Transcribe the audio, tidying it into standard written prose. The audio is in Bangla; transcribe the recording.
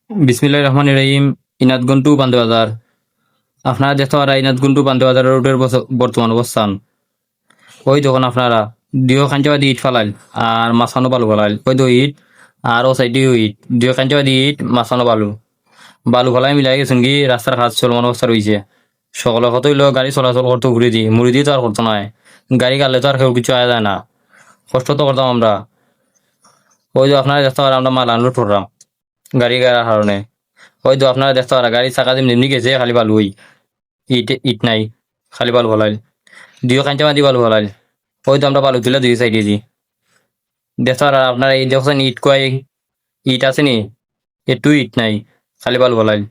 বিসমিল্লাহির রহমানির রহিম। ইনাদগঞ্জ টু পান্তেবাজার। আপনারা দেখতে পারা ইনাদগঞ্জ টু পান্তেবাজার রোডের বর্তমান অবস্থান। ওই যখন আপনারা দুই খাঞ্চাবাদি ইট ফালাইল আর মাছানো বালু ফালাইল, ওই দো ইট আর ও সাইডেও ইট, দুই খাঞ্চাবাদি ইট মাছানো বালু বালু ফালাই মিলাই গেছেন কি রাস্তার কাজ চলমান অবস্থা রয়েছে। সকলে কত হইলো গাড়ি চলাচল করতে মুড়ি দিয়ে তো আর করতো নয়, গাড়ি গালে তো আর কেউ কিছু আয়া যায় না, কষ্ট তো করতাম আমরা। ওই যে আপনারা দেখতে পারা আমরা মাল আনলোড করলাম গাড়ি গাড়ার কারণে। ওই তো আপনারা দেখতে পারা গাড়ি চাকা যেমনি এমনি গেছে, খালি বালু ওই ইট ইট নাই, খালি বালু ফলাইল, দুই কাঞ্চা মাদি বালু ফলাইল। ওই তো আমরা বালু তুলে দুই সাইডে দিই দেখতে পারা। আপনারা এই দেখছেন ইট কয় ইট আছে নি, একটু ইট নাই, খালি বালু ফলাইল।